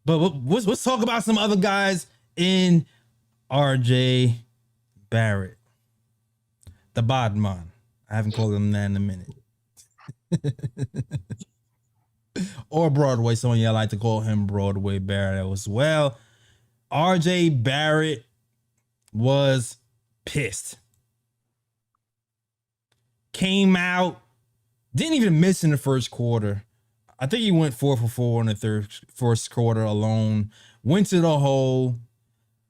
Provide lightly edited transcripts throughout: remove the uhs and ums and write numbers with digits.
But let's talk about some other guys in RJ Barret, the Bodman. I haven't called him that in a minute. Or Broadway. Some of y'all like to call him Broadway Barret as well. RJ Barret was pissed. Came out, didn't even miss in the first quarter. I think he went 4 for 4 in the first quarter alone. Went to the hole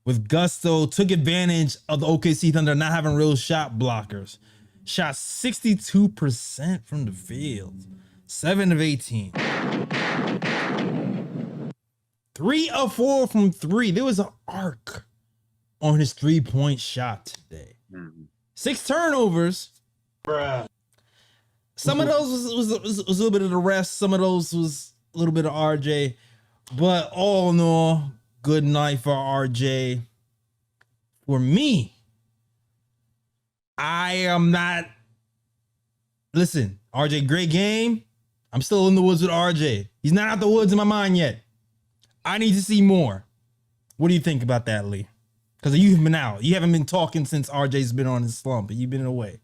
with gusto, took advantage of the OKC Thunder not having real shot blockers. Shot 62% from the field. 7 of 18. 3 of 4 from 3. There was an arc on his 3-point shot today. 6 turnovers. Bruh. Some of those was a little bit of the rest. Some of those was a little bit of RJ. But all in all, good night for RJ. For me, I am not... Listen, RJ, great game. I'm still in the woods with RJ. He's not out the woods in my mind yet. I need to see more. What do you think about that, Lee? Because you've been out. You haven't been talking since RJ's been on his slump, but you've been away.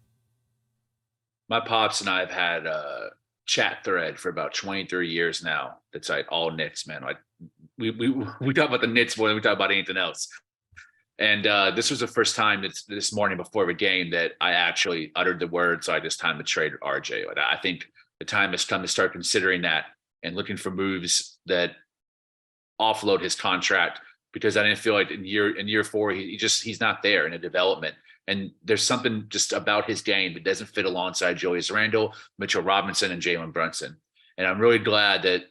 My pops and I have had a chat thread for about 23 years now. That's like all Knicks, man. Like we talk about the Knicks more than we talk about anything else. And this was the first time this morning before the game that I actually uttered the words, like, it's time to trade RJ. Like, I think the time has come to start considering that and looking for moves that offload his contract, because I didn't feel like in year 4, he's not there in a development. And there's something just about his game that doesn't fit alongside Julius Randle, Mitchell Robinson, and Jalen Brunson. And I'm really glad that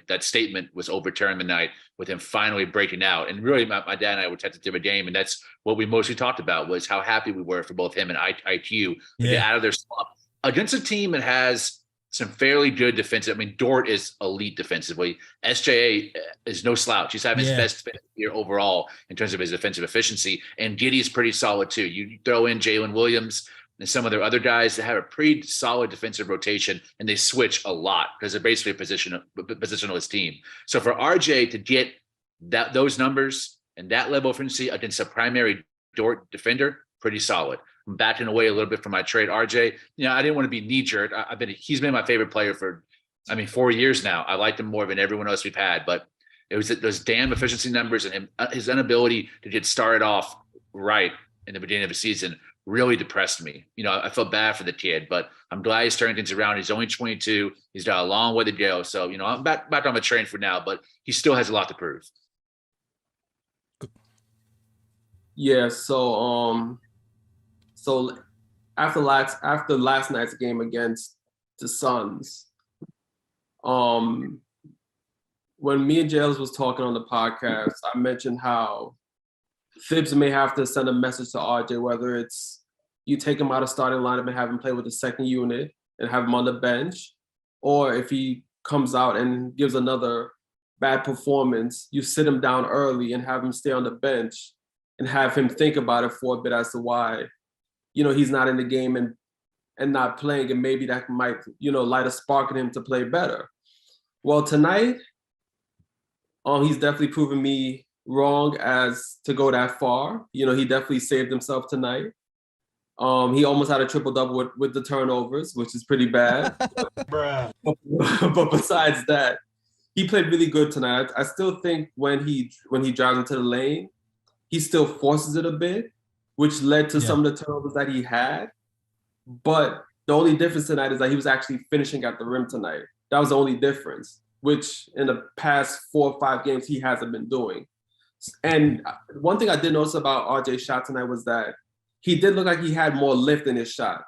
that statement was overturned tonight with him finally breaking out. And really, my dad and I were tested through a game, and that's what we mostly talked about, was how happy we were for both him and IQ to get out of their slump against a team that has some fairly good defensive. I mean, Dort is elite defensively. SJA is no slouch. He's having his best year overall in terms of his defensive efficiency. And Giddey is pretty solid too. You throw in Jalen Williams and some of their other guys that have a pretty solid defensive rotation, and they switch a lot because they're basically a positionalist team. So for RJ to get those numbers and that level of efficiency against a primary Dort defender, pretty solid. I'm backing away a little bit from my trade. RJ, I didn't want to be knee-jerk. He's been my favorite player for, 4 years now. I liked him more than everyone else we've had, but it was those damn efficiency numbers and his inability to get started off right in the beginning of the season really depressed me. I felt bad for the kid, but I'm glad he's turning things around. He's only 22. He's got a long way to go. So, I'm back on the train for now, but he still has a lot to prove. Yeah, so after last night's game against the Suns, when me and Jails was talking on the podcast, I mentioned how Thibs may have to send a message to RJ, whether it's you take him out of starting lineup and have him play with the second unit and have him on the bench, or if he comes out and gives another bad performance, you sit him down early and have him stay on the bench and have him think about it for a bit as to why he's not in the game and not playing, and maybe that might, light a spark in him to play better. Well, tonight, he's definitely proven me wrong as to go that far. He definitely saved himself tonight. He almost had a triple-double with the turnovers, which is pretty bad. Bruh. But besides that, he played really good tonight. I still think when he drives into the lane, he still forces it a bit, which led to some of the turnovers that he had. But the only difference tonight is that he was actually finishing at the rim tonight. That was the only difference, which in the past 4 or 5 games he hasn't been doing. And one thing I did notice about RJ's shot tonight was that he did look like he had more lift in his shot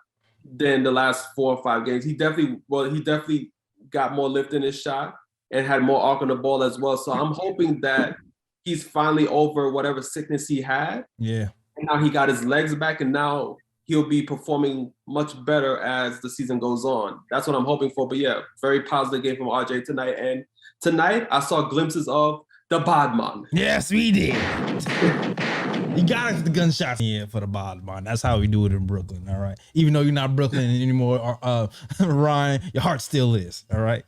than the last 4 or 5 games. He definitely got more lift in his shot and had more arc on the ball as well. So I'm hoping that he's finally over whatever sickness he had. Yeah. And now he got his legs back, and now he'll be performing much better as the season goes on. That's what I'm hoping for. But yeah, very positive game from RJ tonight. And tonight I saw glimpses of the Bodman. Yes, we did. You got us the gunshots for the Bodman. That's how we do it in Brooklyn, all right? Even though you're not Brooklyn anymore, Ryan, your heart still is, all right?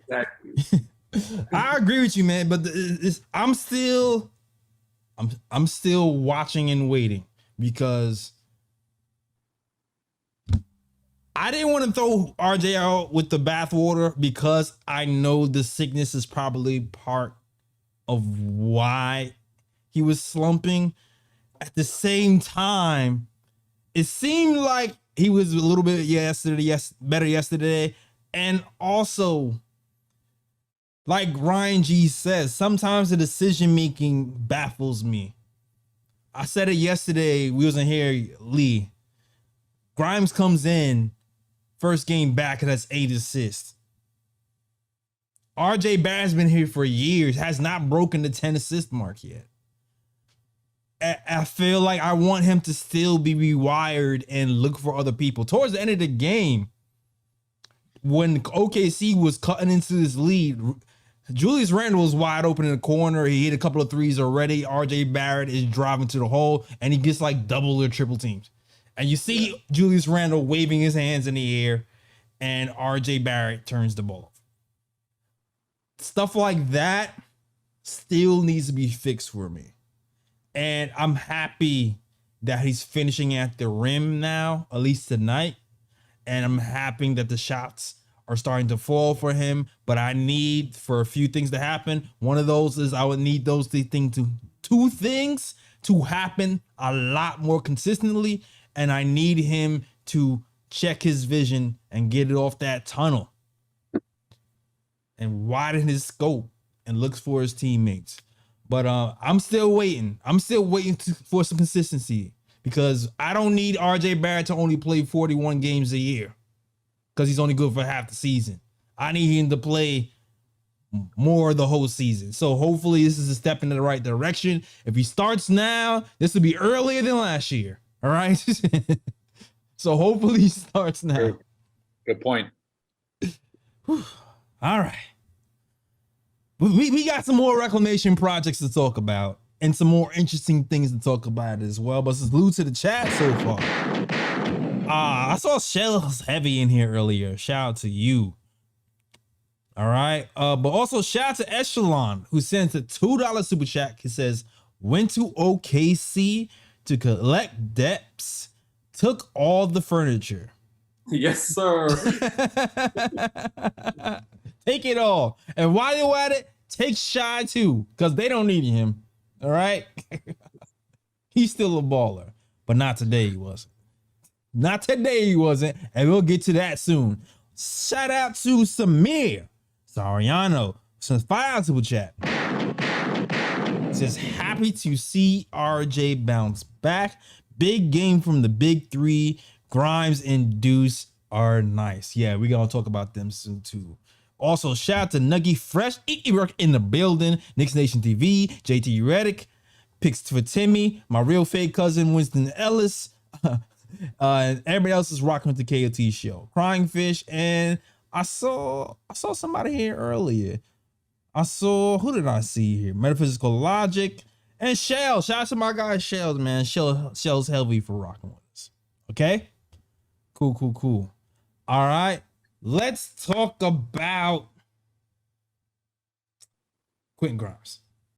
Exactly. I agree with you, man. But I'm still watching and waiting because I didn't want to throw RJ out with the bathwater because I know the sickness is probably part of why he was slumping. At the same time, it seemed like he was a little bit better yesterday. And also, like Ryan G says, sometimes the decision making baffles me. I said it yesterday. We wasn't here, Lee. Grimes comes in, first game back, and that's 8 assists. RJ Barrett's been here for years, has not broken the 10 assist mark yet. I feel like I want him to still be rewired and look for other people. Towards the end of the game, when OKC was cutting into this lead, Julius Randle was wide open in the corner. He hit a couple of threes already. RJ Barrett is driving to the hole, and he gets like double or triple teams. And you see Julius Randle waving his hands in the air, and RJ Barrett turns the ball off. Stuff like that still needs to be fixed for me. And I'm happy that he's finishing at the rim now, at least tonight. And I'm happy that the shots are starting to fall for him. But I need for a few things to happen. One of those is I would need those two things to happen a lot more consistently. And I need him to check his vision and get it off that tunnel and widen his scope and look for his teammates. But I'm still waiting. I'm still waiting for some consistency because I don't need RJ Barrett to only play 41 games a year because he's only good for half the season. I need him to play more the whole season. So hopefully this is a step in the right direction. If he starts now, this will be earlier than last year. All right. So hopefully he starts now. Good point. All right. We got some more reclamation projects to talk about and some more interesting things to talk about as well. But salute to the chat so far. I saw Shells Heavy in here earlier. Shout out to you. All right. But also shout out to Echelon, who sent a $2 super chat. He says, went to OKC to collect debts, took all the furniture. Yes, sir. Take it all. And while you're at it, take Shy too, because they don't need him. All right. He's still a baller, but not today he wasn't. Not today he wasn't. And we'll get to that soon. Shout out to Samir Sariano. Since $5 super chat. Says happy to see RJ bounce back. Big game from the big three. Grimes and Deuce are nice. Yeah, we're gonna talk about them soon too. Also, shout out to Nuggy Fresh, work in the building, Knicks Nation TV, JT Reddick, picks for Timmy, my real fake cousin Winston Ellis, and everybody else is rocking with the KOT show. Crying Fish, and I saw somebody here earlier. Who did I see here? Metaphysical Logic and Shell. Shout out to my guy Shells, man. Shell's heavy for rocking with us. Okay? Cool. All right. Let's talk about Quentin Grimes.